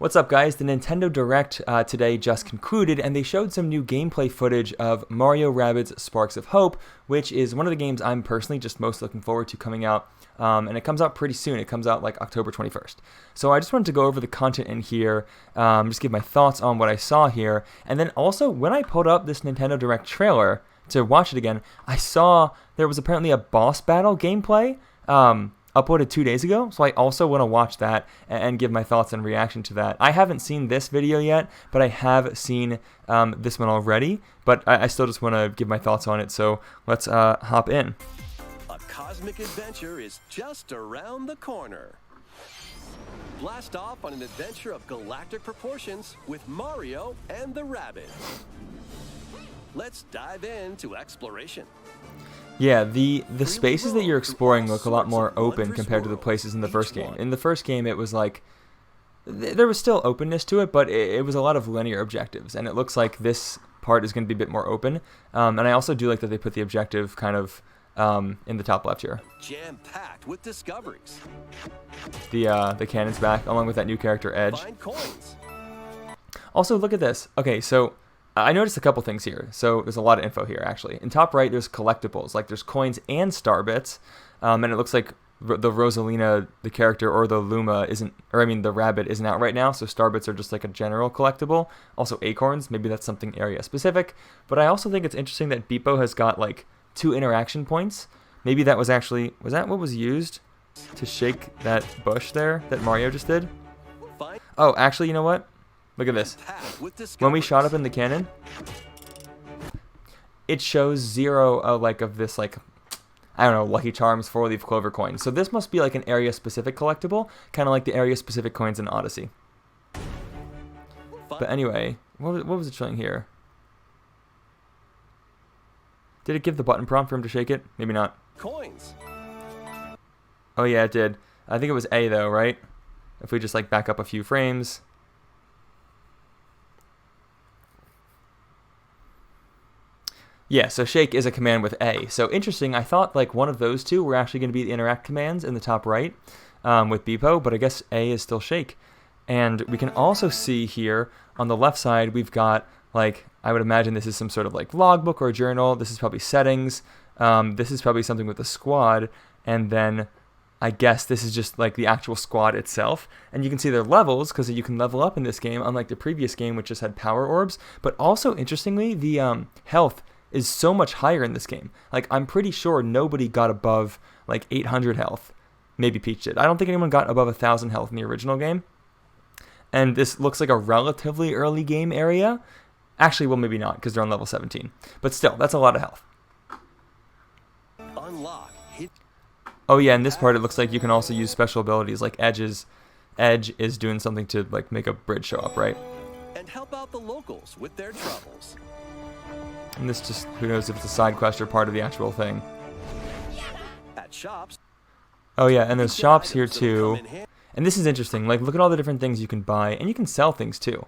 What's up, guys? The Nintendo Direct today just concluded, and they showed some new gameplay footage of Mario Rabbids Sparks of Hope, which is one of the games I'm personally just most looking forward to coming out, and it comes out pretty soon. It comes out like October 21st. So I just wanted to go over the content in here, just give my thoughts on what I saw here, and then also when I pulled up this Nintendo Direct trailer to watch it again, I saw there was apparently a boss battle gameplay, uploaded 2 days ago, so I also want to watch that and give my thoughts and reaction to that. I haven't seen this video yet, but I have seen this one already, but I still just want to give my thoughts on it, so let's hop in. A cosmic adventure is just around the corner. Blast off on an adventure of galactic proportions with Mario and the Rabbids. Let's dive into exploration. Yeah, the spaces that you're exploring look a lot more open compared to the places in the first game. In the first game, it was like, there was still openness to it, but it was a lot of linear objectives, and it looks like this part is going to be a bit more open. And I also do like that they put the objective kind of in the top left here. Jam-packed with discoveries. The cannon's back, along with that new character, Edge. Find coins. Also, look at this. Okay, so I noticed a couple things here. So there's a lot of info here, actually. In top right, there's collectibles. Like, there's coins and star bits. And it looks like the Rosalina, the character, or the Luma isn't, or I mean, the Rabbid isn't out right now. So star bits are just like a general collectible. Also acorns. Maybe that's something area specific. But I also think it's interesting that Beepo has got like 2 interaction points. Maybe that was actually, was that what was used to shake that bush there that Mario just did? Oh, actually, you know what? Look at this. When we shot up in the cannon, it shows 0 of this, like, I don't know, Lucky Charms 4-leaf clover coin. So this must be like an area-specific collectible, kind of like the area-specific coins in Odyssey. But anyway, what was it showing here? Did it give the button prompt for him to shake it? Maybe not. Coins. Oh yeah, it did. I think it was A though, right? If we just like back up a few frames. Yeah, so shake is a command with A. So interesting, I thought like one of those two were actually going to be the interact commands in the top right with Beepo, but I guess A is still shake. And we can also see here on the left side, we've got like, I would imagine this is some sort of like logbook or journal. This is probably settings. This is probably something with the squad. And then I guess this is just like the actual squad itself. And you can see their levels because you can level up in this game, unlike the previous game, which just had power orbs. But also, interestingly, the health is so much higher in this game. Like, I'm pretty sure nobody got above like 800 health. Maybe Peach did. I don't think anyone got above 1,000 health in the original game. And this looks like a relatively early game area. Actually, well, maybe not, because they're on level 17. But still, that's a lot of health. Unlock. Oh yeah, in this part, it looks like you can also use special abilities, like Edge is doing something to like make a bridge show up, right? And help out the locals with their troubles. And this just, who knows if it's a side quest or part of the actual thing. At shops. Oh yeah, and there's shops here too. And this is interesting. Like, look at all the different things you can buy, and you can sell things too,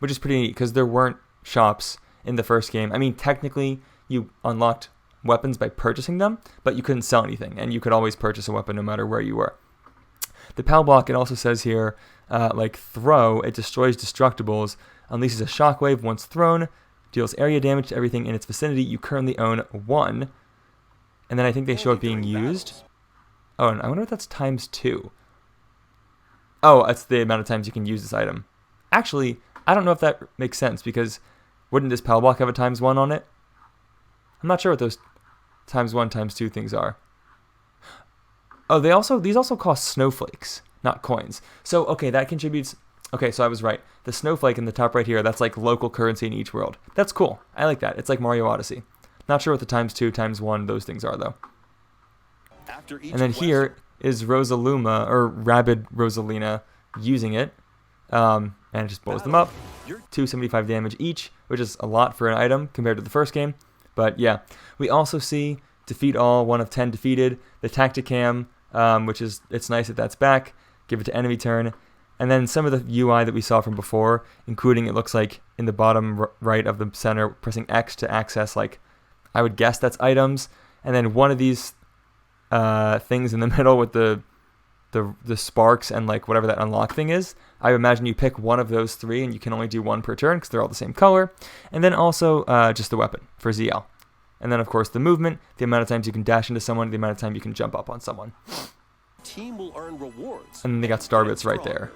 which is pretty neat because there weren't shops in the first game. I mean, technically, you unlocked weapons by purchasing them, but you couldn't sell anything, and you could always purchase a weapon no matter where you were. The PAL block, it also says here, like throw, it destroys destructibles, unleashes a shockwave once thrown, deals area damage to everything in its vicinity. You currently own 1. And then I think they show it being used. Oh, and I wonder if that's times 2. Oh, that's the amount of times you can use this item. Actually, I don't know if that makes sense, because wouldn't this PAL block have a times 1 on it? I'm not sure what those times 1, times 2 things are. Oh, these also cost snowflakes, not coins. So, okay, that contributes. Okay, so I was right. The snowflake in the top right here, that's like local currency in each world. That's cool. I like that. It's like Mario Odyssey. Not sure what the times 2, times 1, those things are, though. And then here is Rosaluma, or Rabbid Rosalina, using it. And it just blows them up. 275 damage each, which is a lot for an item compared to the first game. But yeah, we also see defeat all, 1 of 10 defeated. The Tacticam, which is, it's nice that that's back. Give it to enemy turn. And then some of the UI that we saw from before, including, it looks like in the bottom right of the center, pressing X to access, like, I would guess that's items. And then one of these things in the middle with the the sparks and like whatever that unlock thing is. I imagine you pick one of those 3 and you can only do 1 per turn because they're all the same color. And then also just the weapon for ZL. And then of course the movement, the amount of times you can dash into someone, the amount of time you can jump up on someone. Team will earn rewards. And then they got star bits right there.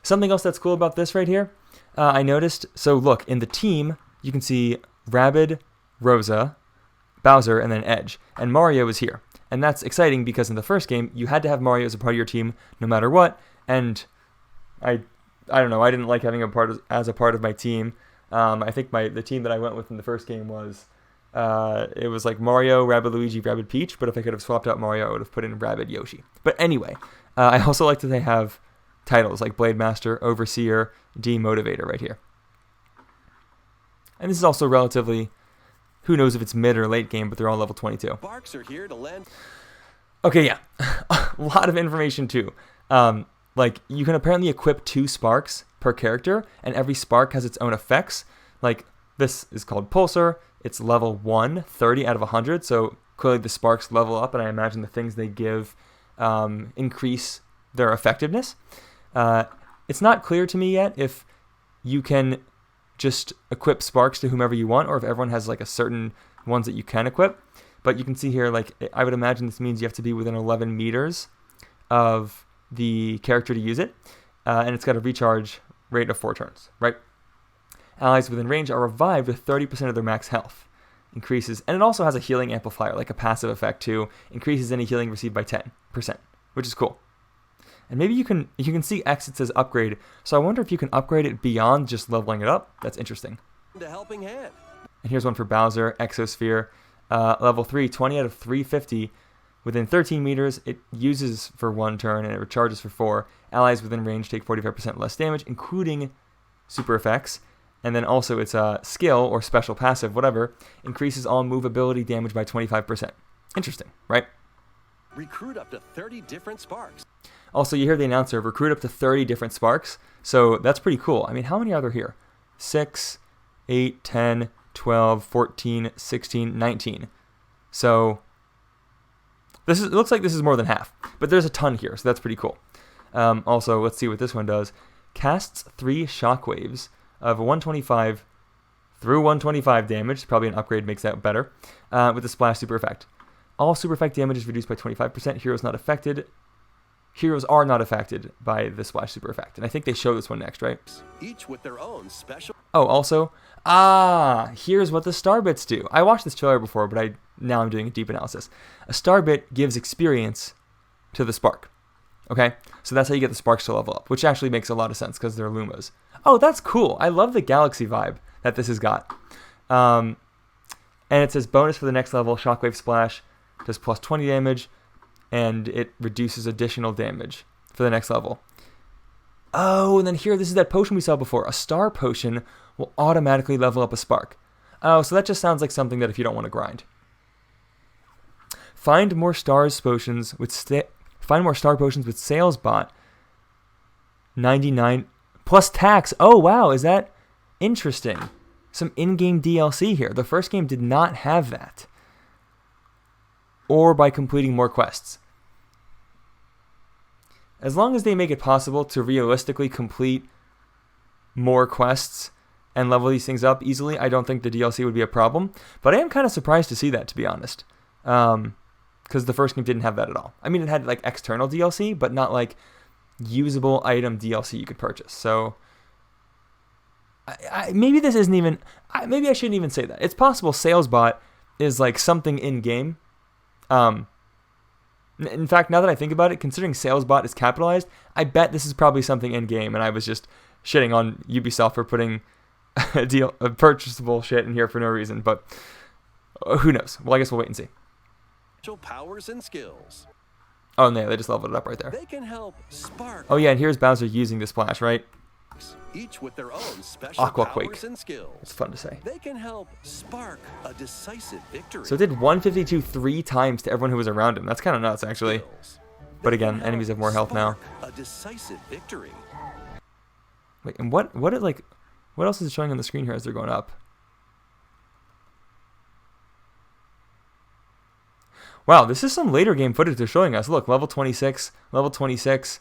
Something else that's cool about this right here, I noticed. So look, in the team, you can see Rabbid, Rosa, Bowser, and then Edge. And Mario is here. And that's exciting because in the first game, you had to have Mario as a part of your team no matter what. And I don't know, I didn't like having as a part of my team. I think the team that I went with in the first game was, it was like Mario, Rabbid Luigi, Rabbid Peach. But if I could have swapped out Mario, I would have put in Rabbid Yoshi. But anyway, I also like that they have titles like Blade Master, Overseer, Demotivator right here. And this is also relatively, who knows if it's mid or late game, but they're all level 22. Sparks are here to land. Okay, yeah. A lot of information too. Like you can apparently equip 2 sparks per character, and every spark has its own effects. Like this is called Pulsar. It's level 1, 30 out of 100. So clearly the sparks level up, and I imagine the things they give increase their effectiveness. It's not clear to me yet if you can just equip sparks to whomever you want, or if everyone has like a certain ones that you can equip. But you can see here, like I would imagine this means you have to be within 11 meters of the character to use it, and it's got a recharge rate of 4 turns, right? Allies within range are revived with 30% of their max health. Increases, and it also has a healing amplifier, like a passive effect too. Increases any healing received by 10%, which is cool. And maybe you can see X, it says upgrade. So I wonder if you can upgrade it beyond just leveling it up. That's interesting. The helping hand. And here's one for Bowser, Exosphere. Level 3, 20 out of 350. Within 13 meters, it uses for 1 turn and it recharges for 4. Allies within range take 45% less damage, including super effects. And then also its skill or special passive, whatever, increases all movability damage by 25%. Interesting, right? Recruit up to 30 different sparks. Also, you hear the announcer, recruit up to 30 different sparks. So that's pretty cool. I mean, how many are there here? 6, 8, 10, 12, 14, 16, 19. So it looks like this is more than half. But there's a ton here, so that's pretty cool. Also, let's see what this one does. Casts 3 shockwaves of 125 through 125 damage. Probably an upgrade makes that better. With the splash super effect. All super effect damage is reduced by 25%. Heroes not affected. Heroes are not affected by the splash super effect. And I think they show this one next, right? Each with their own special. Oh, also, here's what the star bits do. I watched this trailer before, but now I'm doing a deep analysis. A star bit gives experience to the spark. Okay? So that's how you get the sparks to level up, which actually makes a lot of sense because they're Lumas. Oh, that's cool. I love the galaxy vibe that this has got. And it says bonus for the next level, Shockwave Splash does plus 20 damage, and it reduces additional damage for the next level. Oh, and then here, this is that potion we saw before. A star potion will automatically level up a spark. Oh, so that just sounds like something that if you don't want to grind. Find more star potions with sales bot. 99 plus tax. Oh, wow, is that interesting? Some in-game DLC here. The first game did not have that. Or by completing more quests. As long as they make it possible to realistically complete more quests and level these things up easily, I don't think the DLC would be a problem. But I am kind of surprised to see that, to be honest. Because the first game didn't have that at all. I mean, it had like external DLC, but not like usable item DLC you could purchase. So maybe this isn't even... maybe I shouldn't even say that. It's possible SalesBot is like something in-game. In fact, now that I think about it, considering SalesBot is capitalized, I bet this is probably something in-game, and I was just shitting on Ubisoft for putting a purchasable shit in here for no reason, but who knows? Well, I guess we'll wait and see. Special powers and skills. Oh, no, they just leveled it up right there. They can help spark. Oh, yeah, and here's Bowser using the splash, right? Each with their own special powers and skills. It's fun to say. They can help spark a decisive victory. So it did 152 3 times to everyone who was around him. That's kind of nuts, actually. But again, enemies have more health now. A decisive victory. Wait, and what else is it showing on the screen here as they're going up? Wow, this is some later game footage they're showing us. Look, level 26, level 26.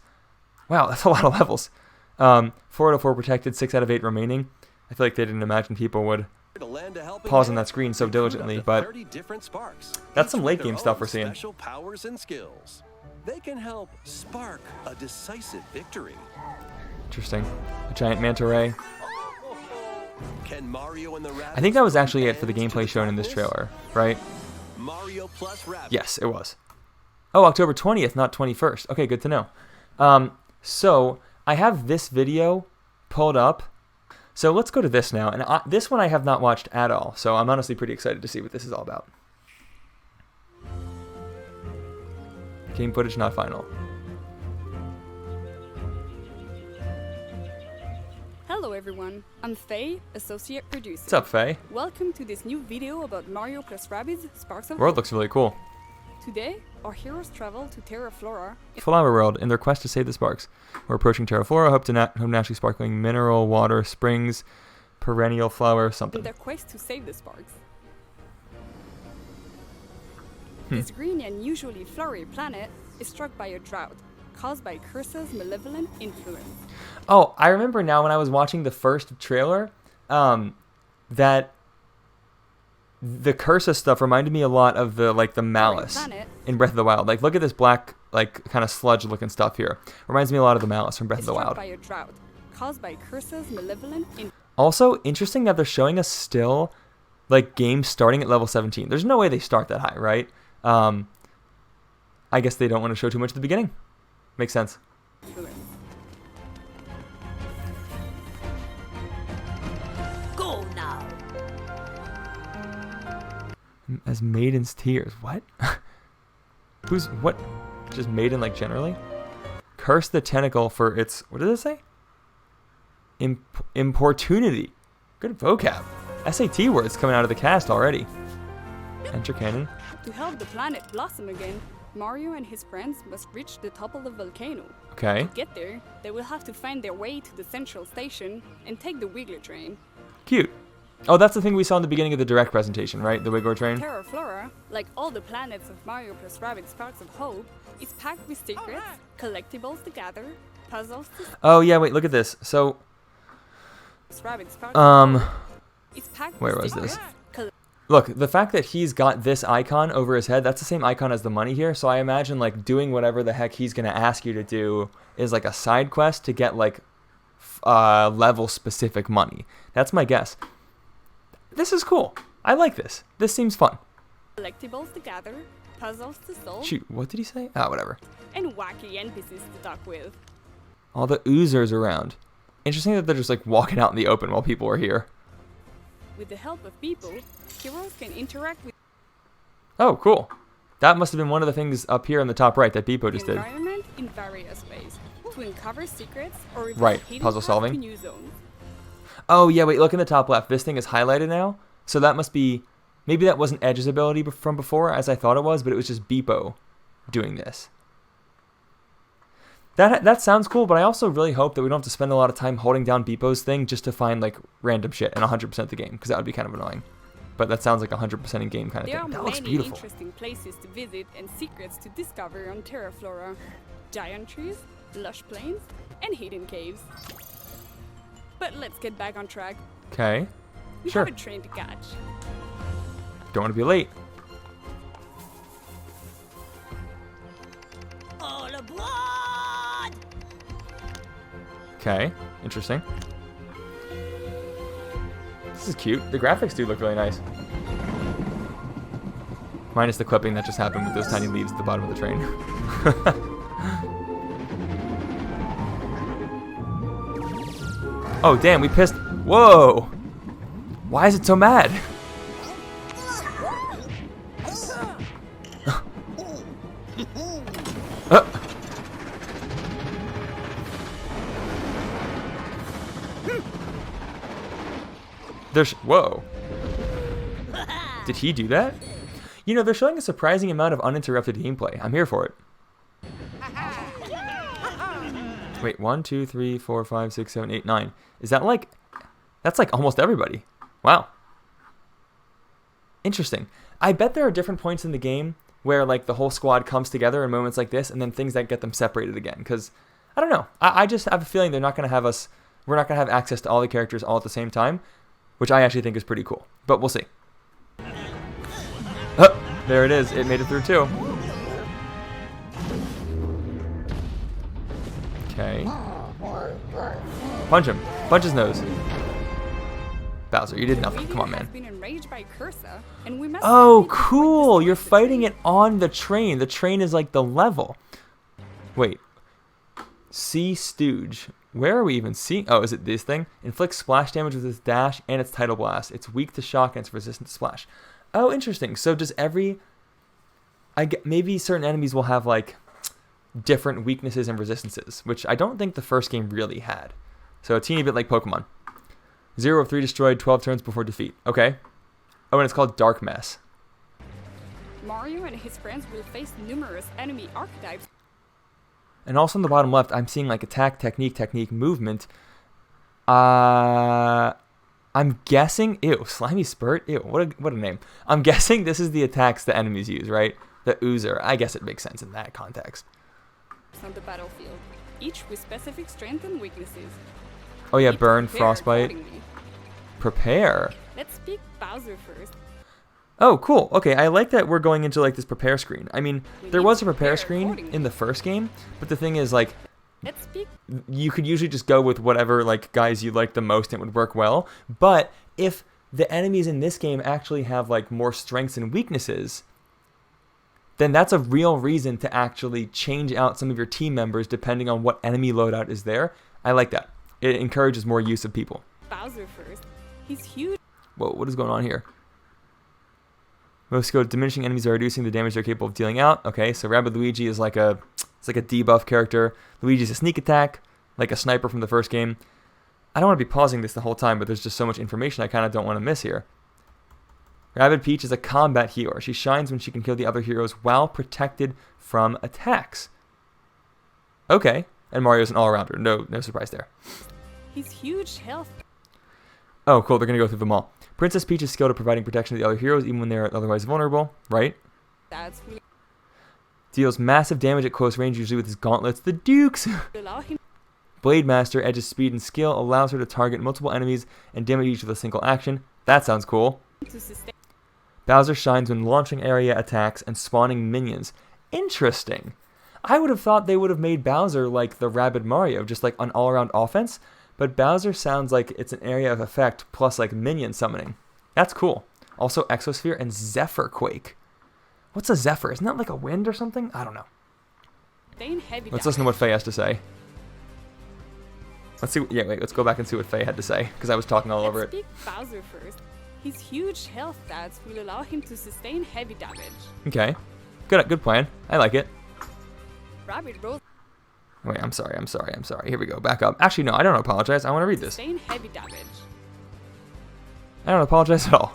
Wow, that's a lot of levels. 4 out of 4 protected, 6 out of 8 remaining. I feel like they didn't imagine people would pause on that screen so diligently, but that's some late game stuff we're seeing. Special powers and skills. They can help spark a decisive victory. Interesting. A giant manta ray. Can Mario and the Rabbids I think that was actually it for the gameplay shown in this trailer, right? Mario plus Rabbids. Yes, it was. Oh, October 20th, not 21st. Okay, good to know. So I have this video pulled up. So let's go to this now. And this one I have not watched at all. So I'm honestly pretty excited to see what this is all about. Game footage not final. Hello everyone, I'm Faye, Associate Producer. What's up, Faye? Welcome to this new video about Mario plus Rabbids Sparks of World Hope. looks really cool. Today, our heroes travel to Terraflora Flower World in their quest to save the Sparks. We're approaching Terraflora, home naturally sparkling mineral, water, springs, perennial flower, something. in their quest to save the Sparks. This green and usually flowery planet is struck by a drought, caused by Curse's malevolent influence. Oh, I remember now when I was watching the first trailer, that the Curse stuff reminded me a lot of the malice in Breath of the Wild. Like, look at this black, kind of sludge-looking stuff here. Reminds me a lot of the malice from Breath of the Wild. By a drought, caused by Curse's malevolent influence. Also, interesting that they're showing us still, games starting at level 17. There's no way they start that high, right? I guess they don't want to show too much at the beginning. Makes sense. Go now. As maiden's tears. What? What? Just maiden, generally? Curse the tentacle for its, what does it say? Importunity. Good vocab. SAT words coming out of the cast already. Enter canon. To help the planet blossom again, Mario and his friends must reach the top of the volcano. Okay. To get there, they will have to find their way to the central station and take the Wiggler train. Cute. Oh, that's the thing we saw in the beginning of the direct presentation, right? The Wiggler train? Terraflora, like all the planets of Mario plus Rabbids Sparks of Hope, is packed with secrets, collectibles to gather, puzzles to Oh, yeah, wait, look at this. So, Rabbids Sparks of Hope is packed where with was secrets, this? Look, the fact that he's got this icon over his head, that's the same icon as the money here. So I imagine doing whatever the heck he's going to ask you to do is a side quest to get level specific money. That's my guess. This is cool. I like this. This seems fun. collectibles to gather, puzzles to solve, Shoot, what did he say? Ah, whatever. and wacky NPCs to talk with. All the oozers around. Interesting that they're just walking out in the open while people are here. With the help of people, heroes can interact with Oh, cool. That must have been one of the things up here in the top right that Beepo the just did. environment in various ways to uncover secrets or reveal Right, hidden puzzle paths solving. to new zones. Oh, yeah, wait, look in the top left. This thing is highlighted now. So that must be... Maybe that wasn't Edge's ability from before, as I thought it was, but it was just Beepo doing this. That sounds cool, but I also really hope that we don't have to spend a lot of time holding down Beepo's thing just to find, random shit and 100% the game, because that would be kind of annoying. But that sounds like 100% in-game kind of There thing. are That looks many beautiful. interesting places to visit and secrets to discover on Terraflora. Giant trees, lush plains, and hidden caves. But let's get back on track. Okay. We Sure. have a train to catch. Don't want to be late. All aboard! Okay. Interesting. This is cute. The graphics do look really nice. Minus the clipping that just happened with those tiny leaves at the bottom of the train. Oh, damn, we pissed. Whoa! Why is it so mad? Whoa. Did he do that? You know, they're showing a surprising amount of uninterrupted gameplay. I'm here for it. Wait, 1, 2, 3, 4, 5, 6, 7, 8, 9. Is that that's almost everybody. Wow. Interesting. I bet there are different points in the game where like the whole squad comes together in moments like this, and then things that get them separated again. Because I don't know, I just have a feeling they're not going to have us. We're not going to have access to all the characters all at the same time, which I actually think is pretty cool. But we'll see. Oh, there it is. It made it through too. Okay. Punch him. Punch his nose. Bowser, you did nothing. Come on, man. Oh, cool. You're fighting it on the train. The train is like the level. Wait. Sea Stooge. Where are we even seeing? Oh, is it this thing? Inflicts splash damage with its dash and its tidal blast. It's weak to shock and it's resistant to splash. Oh, interesting. So does maybe certain enemies will have like different weaknesses and resistances, which I don't think the first game really had. So a teeny bit like Pokemon. 0 of 3 destroyed, 12 turns before defeat. Okay. Oh, and it's called Dark Mess. Mario and his friends will face numerous enemy archetypes. And also on the bottom left, I'm seeing like attack, technique, movement. I'm guessing, ew, slimy spurt, ew, what a name. I'm guessing this is the attacks the enemies use, right? The Oozer. I guess it makes sense in that context. On the battlefield, each with specific strengths and weaknesses. Oh yeah, burn, frostbite. Prepare. Let's pick Bowser first. Oh, cool. Okay, I like that we're going into like this prepare screen. I mean, there was a prepare screen in the first game, but the thing is like, you could usually just go with whatever like guys you like the most and it would work well. But if the enemies in this game actually have like more strengths and weaknesses, then that's a real reason to actually change out some of your team members depending on what enemy loadout is there. I like that. It encourages more use of people. Bowser first. He's huge. Whoa, what is going on here? Most skill diminishing enemies are reducing the damage they're capable of dealing out. Okay, so Rabbid Luigi is like a debuff character. Luigi's a sneak attack, like a sniper from the first game. I don't want to be pausing this the whole time, but there's just so much information I kind of don't want to miss here. Rabbid Peach is a combat healer. She shines when she can kill the other heroes while protected from attacks. Okay, and Mario's an all-rounder. No surprise there. He's huge health. Oh, cool. They're going to go through them all. Princess Peach is skilled at providing protection to the other heroes even when they are otherwise vulnerable, right? That's really Deals massive damage at close range, usually with his gauntlets. The Dukes! Blade Master, Edge's speed and skill, allows her to target multiple enemies and damage each with a single action. That sounds cool. Bowser shines when launching area attacks and spawning minions. Interesting. I would have thought they would have made Bowser like the Rabid Mario, just like an all-around offense. But Bowser sounds like it's an area of effect plus like minion summoning. That's cool. Also Exosphere and Zephyr Quake. What's a Zephyr? Isn't that like a wind or something? I don't know. Let's listen to what Faye has to say. Let's see. Yeah, wait. Let's go back and see what Faye had to say because I was talking all over it. Let's pick Bowser first. His huge health stats will allow him to sustain heavy damage. Okay. Good plan. I like it. Rabbid Rose. Wait, I'm sorry. Here we go. Back up. Actually, no, I don't apologize. I want to read this. Sustain heavy damage. I don't apologize at all.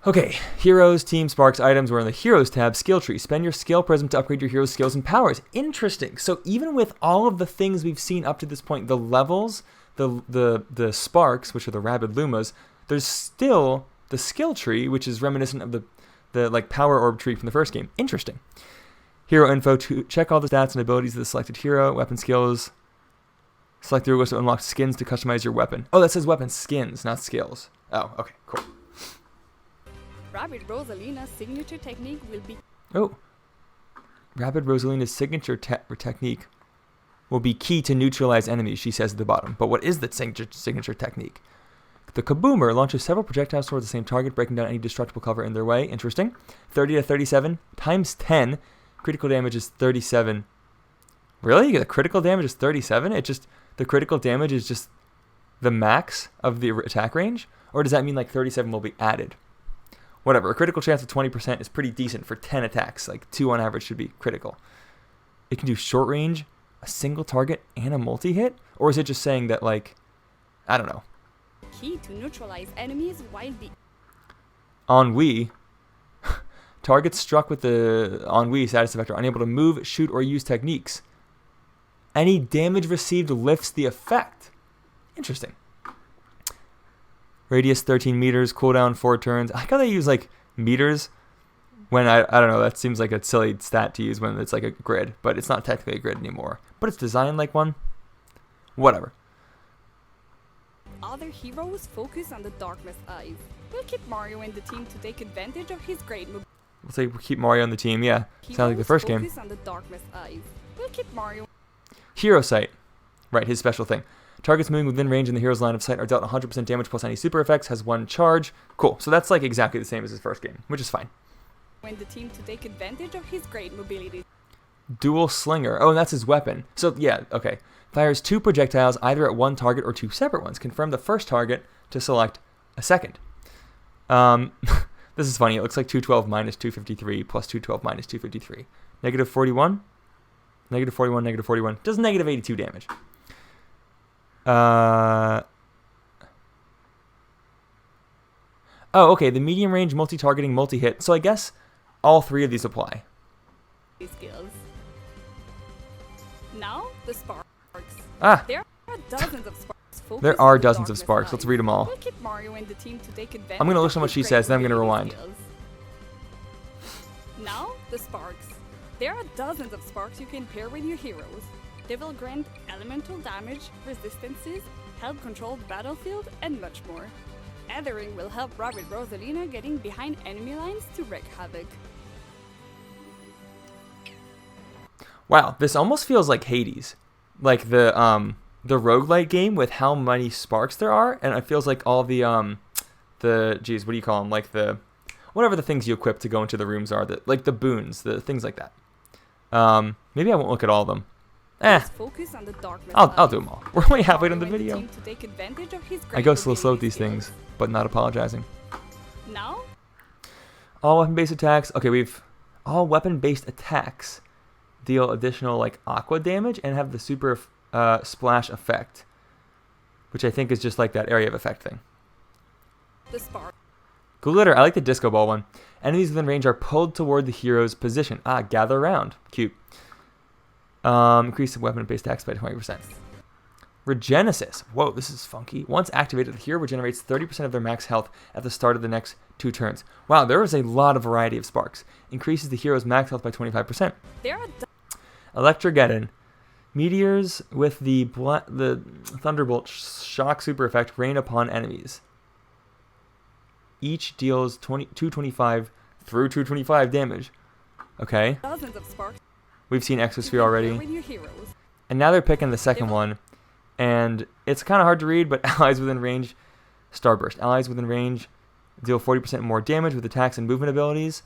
Okay, Heroes, Team, Sparks, Items. We're in the Heroes tab, Skill Tree. Spend your Skill Prism to upgrade your hero's skills and powers. Interesting. So even with all of the things we've seen up to this point, the levels, the Sparks, which are the Rabid Lumas, there's still the Skill Tree, which is reminiscent of the like Power Orb tree from the first game. Interesting. Hero info, to check all the stats and abilities of the selected hero, weapon skills. Select the hero to unlock skins to customize your weapon. Oh, that says weapon skins, not skills. Oh, okay, cool. Rabbid Rosalina's signature technique will be... Oh. Rabbid Rosalina's signature technique will be key to neutralize enemies, she says at the bottom. But what is the signature technique? The Kaboomer launches several projectiles towards the same target, breaking down any destructible cover in their way. Interesting. 30 to 37 times 10. Critical damage is 37. Really? The critical damage is 37? The critical damage is just the max of the attack range? Or does that mean like 37 will be added? Whatever. A critical chance of 20% is pretty decent for 10 attacks. Like 2 on average should be critical. It can do short range, a single target, and a multi-hit? Or is it just saying that like, I don't know. Key to neutralize enemies while the... Ennui. Targets struck with the Ennui status effect are unable to move, shoot, or use techniques. Any damage received lifts the effect. Interesting. Radius 13 meters, cooldown 4 turns. I like how they use like meters When I don't know, that seems like a silly stat to use when it's like a grid, but it's not technically a grid anymore. But it's designed like one. Whatever. Other heroes focus on the Darkness Eyes. We'll keep Mario in the team to take advantage of his great mobility. We'll say we keep Mario on the team. Yeah, sounds like the first game. Focus on the Darkness Eyes. We'll keep Mario. Hero Sight. Right, his special thing. Targets moving within range in the hero's line of sight are dealt 100% damage plus any super effects, has 1 charge. Cool, so that's like exactly the same as his first game, which is fine. In the team to take advantage of his great mobility. Dual Slinger. Oh, and that's his weapon. So, yeah, okay. Fires 2 projectiles either at one target or 2 separate ones. Confirm the first target to select a second. This is funny. It looks like 212 minus 253 plus 212 minus 253. Negative 41. Negative 41, negative 41. Does negative 82 damage. Oh, okay. The medium range, multi-targeting, multi-hit. So I guess all 3 of these apply. Skills. Now, the sparks. Ah. There are dozens of sparks. There are dozens of sparks. Let's read them all. We'll keep Mario in the team to take advantage. I'm going to listen to what she says, then I'm going to rewind. Now, the sparks. There are dozens of sparks you can pair with your heroes. They will grant elemental damage, resistances, help control the battlefield, and much more. Othering will help Rabbid Rosalina getting behind enemy lines to wreak havoc. Wow, this almost feels like Hades. Like the roguelite game with how many sparks there are, and it feels like all the geez, what do you call them? Like the whatever the things you equip to go into the rooms are, like the boons, the things like that. Maybe I won't look at all of them. Focus on the darkness. I'll do them all. We're only halfway done the video. I go slow with these things, but not apologizing. Now? All weapon-based attacks. Okay, we've all weapon-based attacks deal additional like aqua damage and have the super splash effect, which I think is just like that area of effect thing. The spark. Glitter. I like the disco ball one. Enemies within range are pulled toward the hero's position. Gather around. Cute. Increase the weapon-based attacks by 20%. Regenesis. Whoa, this is funky. Once activated, the hero regenerates 30% of their max health at the start of the next 2 turns. Wow, there is a lot of variety of sparks. Increases the hero's max health by 25%. There are Electrogeddon. Meteors with the Thunderbolt shock super effect rain upon enemies. Each deals 225 through 225 damage. Okay. Dozens of sparks. We've seen Exosphere already. And now they're picking the second one. And it's kind of hard to read, but allies within range, Starburst. Allies within range deal 40% more damage with attacks and movement abilities.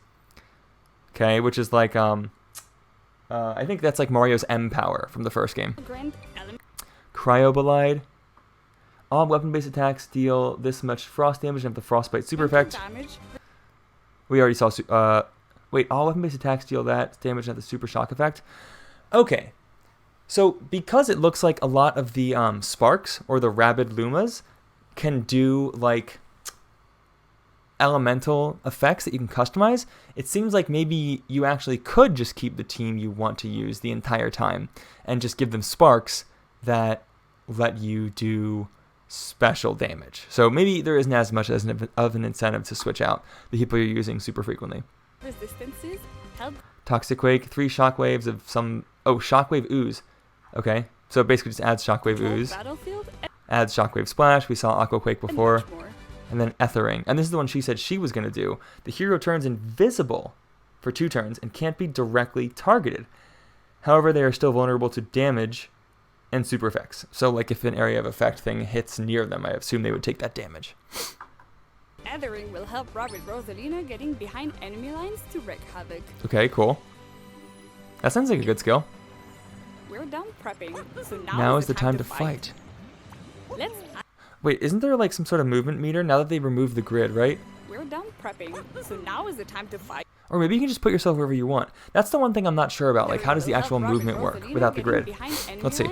Okay, which is like, I think that's like Mario's M power from the first game. Cryobolide. All weapon-based attacks deal this much frost damage and have the frostbite super effect. We already saw, wait, all weapon-based attacks deal that damage and have the super shock effect. Okay. So, because it looks like a lot of the sparks, or the Rabbid Lumas, can do, like, elemental effects that you can customize, it seems like maybe you actually could just keep the team you want to use the entire time, and just give them sparks that let you do special damage. So, maybe there isn't as much as of an incentive to switch out the people you're using super frequently. Resistances, help. Toxic Quake, 3 shockwaves of some... Oh, Shockwave Ooze. Okay, so it basically just adds Shockwave Ooze, adds Shockwave Splash, we saw Aqua Quake before, and then Ethering. And this is the one she said she was going to do. The hero turns invisible for 2 turns and can't be directly targeted. However, they are still vulnerable to damage and super effects. So like if an area of effect thing hits near them, I assume they would take that damage. Ethering will help Rabbid Rosalina getting behind enemy lines to wreak havoc. Okay, cool. That sounds like a good skill. We're done prepping, so now is the time to fight. Wait, isn't there like some sort of movement meter now that they removed the grid, right? We're done prepping, so now is the time to fight. Or maybe you can just put yourself wherever you want. That's the one thing I'm not sure about. Like, how does the actual movement work without the grid? Let's see.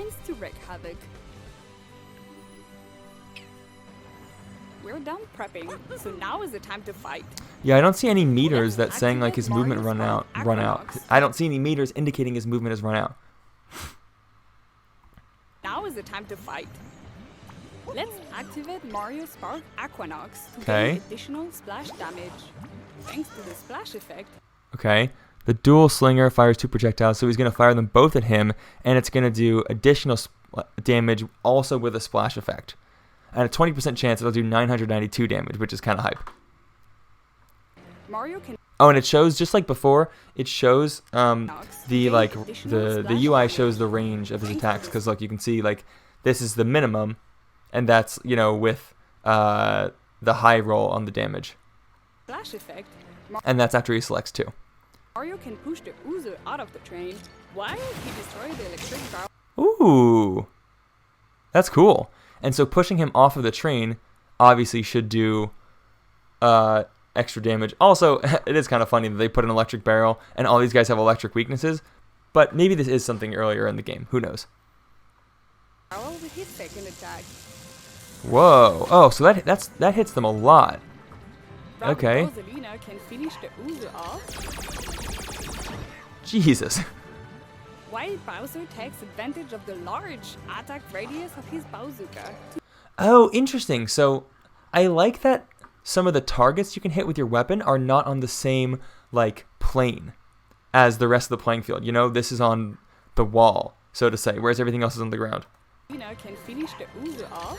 We're done prepping, so now is the time to fight. Yeah, I don't see any meters that saying like his movement run out. I don't see any meters indicating his movement has run out. Now is the time to fight. Let's activate Mario Spark Aquanox to gain additional splash damage. Thanks to the splash effect, Okay. The dual slinger fires 2 projectiles, so he's going to fire them both at him, and it's going to do additional damage also with a splash effect. And a 20% chance it'll do 992 damage, which is kind of hype. Mario can Oh, and it shows, just like before, it shows the UI shows the range of his attacks, because look, you can see like this is the minimum, and that's, you know, with the high roll on the damage. flash effect. And that's after he selects 2. Mario can push the Uzo out of the train while he destroys the electric barrel. Ooh, that's cool. And so pushing him off of the train obviously should do extra damage. Also, it is kind of funny that they put an electric barrel and all these guys have electric weaknesses, but maybe this is something earlier in the game. Who knows? With his second attack. Whoa. Oh, so that hits them a lot. Okay. Rosalina can finish the Uzo off, Jesus. while Bowser takes advantage of the large attack radius of his bazooka. Oh, interesting. So I like that some of the targets you can hit with your weapon are not on the same like plane as the rest of the playing field. You know, this is on the wall, so to say, whereas everything else is on the ground. Can finish the Uzo off.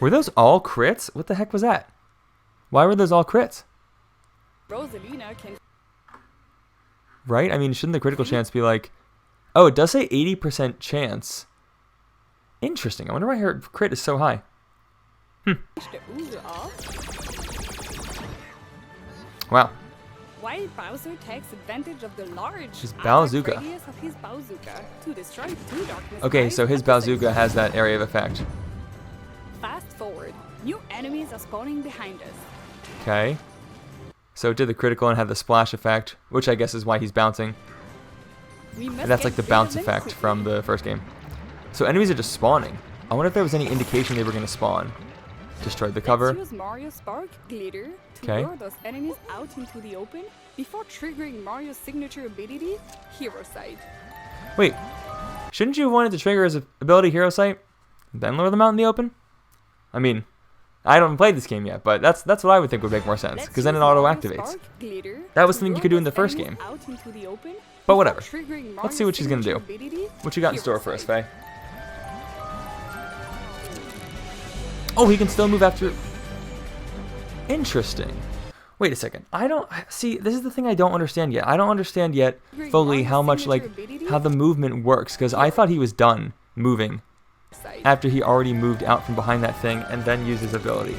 Were those all crits? What the heck was that? Why were those all crits? Rosalina can Right? I mean, shouldn't the critical chance be like... Oh, it does say 80% chance. Interesting. I wonder why her crit is so high. finish the Uzo off, Wow. while Bowser takes advantage of the large His attack bazooka. radius of his bazooka to destroy 2 darkness. Okay, eyes so his at the same bazooka has that area of effect. Fast forward. New enemies are spawning behind us. Okay. So it did the critical and had the splash effect, which I guess is why he's bouncing. We must And that's get like the rid of bounce them effect quickly. from the first game. So enemies are just spawning. I wonder if there was any indication they were going to spawn. Destroyed the cover. Let's use Mario Spark Glitter to 'Kay. lure those enemies out into the open before triggering Mario's signature ability, Hero Sight. Wait, shouldn't you have wanted to trigger his ability Hero Sight, then lure them out in the open? I mean, I haven't played this game yet, but that's what I would think would make more sense, Let's because then it use auto Mario activates. Spark Glitter That was to something you lure could do in the those first enemies game. out into the open But before whatever. triggering Let's see Mario's what she's gonna do. signature ability, What you got in Hero store for us, Sight. Faye? Oh, he can still move after... Interesting. Wait a second. I don't... See, this is the thing I don't understand yet. I don't understand yet fully how much, like, how the movement works, because I thought he was done moving Sight. after he already moved out from behind that thing and then used his ability.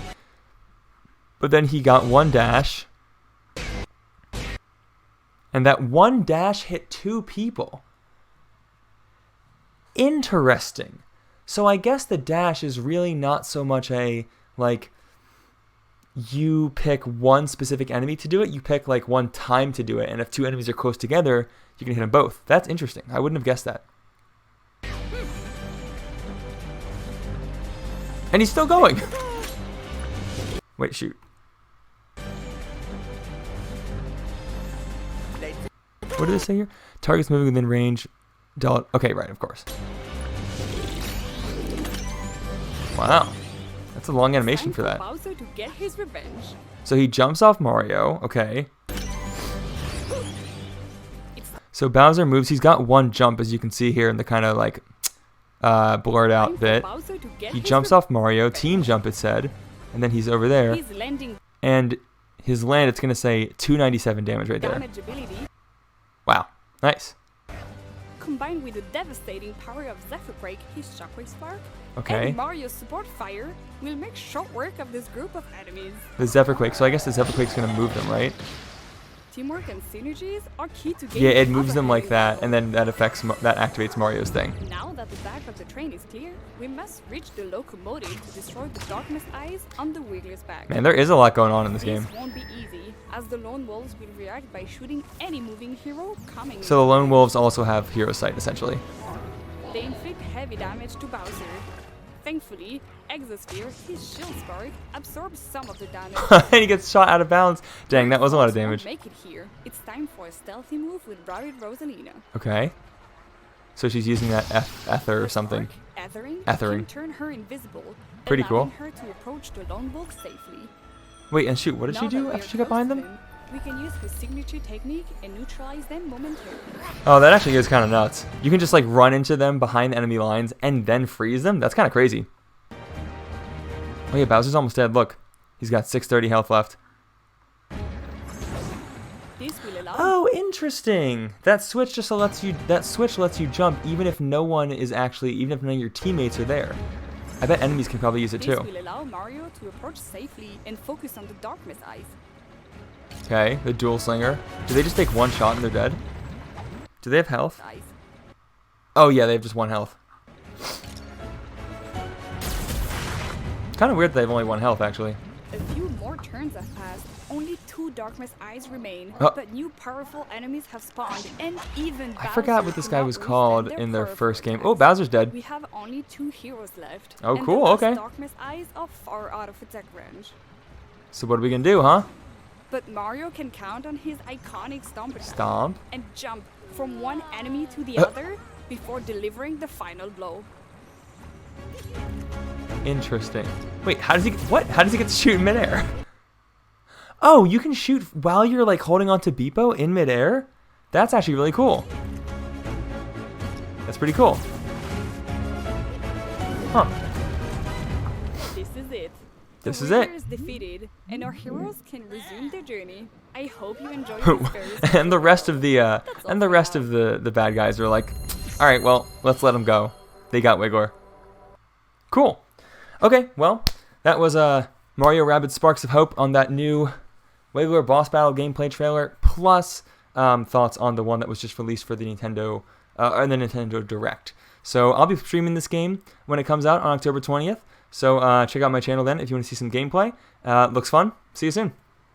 But then he got one dash, and that one dash hit 2 people. Interesting. So I guess the dash is really not so much a, like, you pick one specific enemy to do it, you pick, like, one time to do it, and if 2 enemies are close together, you can hit them both. That's interesting. I wouldn't have guessed that. And he's still going. Wait, shoot. What did it say here? Targets moving within range. Okay, right, of course. Wow. That's a long animation for that. Bowser to get his revenge. So he jumps off Mario. Okay. So Bowser moves. He's got one jump, as you can see here in the kind of like blurred out bit. Bowser to get He his jumps off Mario. Team jump, it said. And then he's over there. He's landing And his land, it's going to say 297 damage right there. damage ability Wow. Nice. combined with the devastating power of Zephyrquake, his Shockwave Spark, Okay. and Mario's support fire will make short work of this group of enemies. The Zephyrquake. So I guess the Zephyrquake's going to move them, right? Teamwork and synergies are key to Yeah, gaining it the moves upper them hand like in that, battle. and then that activates Mario's thing. Now that the back of the train is clear, we must reach the locomotive to destroy the darkness eyes on the Wiggler's back. Man, there is a lot going on in this game. This won't be easy, as the lone wolves will react by shooting any moving hero coming. So the Lone Wolves also have Hero Sight, essentially. They inflict heavy damage to Bowser. Thankfully, Exosphere, his shield spark, absorbs some of the damage. And he gets shot out of bounds. Dang, that was a lot of Won't damage. Make it here. It's time for a stealthy move with Rabbids Rosalina. Okay. So she's using that ether or something. Ethering can turn her invisible, Pretty allowing cool. her to approach the lone wolf safely. Wait, and shoot, what did Now she that do we after are she got close behind to them? We can use his signature technique and neutralize them momentarily. Oh, that actually is kind of nuts. You can just like run into them behind the enemy lines and then freeze them. That's kind of crazy. Oh yeah, Bowser's almost dead. Look, he's got 630 health left. This will allow Oh, interesting. That switch just lets you. That switch lets you jump even if no one is actually, even if none of your teammates are there. I bet enemies can probably use it this too. will allow Mario to approach safely and focus on the darkness eyes. Okay, the dual slinger. Do they just take one shot and they're dead? Do they have health? Eyes. Oh yeah, they have just 1 health. Kind of weird that they have only 1 health actually. A few more turns have passed. Only 2 darkness eyes remain, Oh. but new powerful enemies have spawned, and even I forgot Bowser what this guy cannot was withstand called their in their powerful first game. attacks. Oh, Bowser's dead. We have only 2 heroes left. Oh, and cool, the last okay. darkness eyes are far out of attack range. So what are we gonna do, huh? But Mario can count on his iconic stomp attack Stomp. and jump from one enemy to the Uh. other before delivering the final blow. Interesting. Wait, how does he? What? How does he get to shoot in midair? Oh, you can shoot while you're like holding on to Beepo in midair? That's actually really cool. That's pretty cool. Huh. This is it. This The is it. winner is defeated, and our heroes can resume their journey. I hope you enjoyed this very And the rest of the all for rest now. of the bad guys are like, all right, well, let's let them go. They got Wiggler. Cool. Okay, well, that was Mario Rabbids Sparks of Hope on that new Wiggler boss battle gameplay trailer, plus thoughts on the one that was just released for the Nintendo or the Nintendo Direct. So I'll be streaming this game when it comes out on October 20th. So check out my channel then if you want to see some gameplay. Looks fun. See you soon.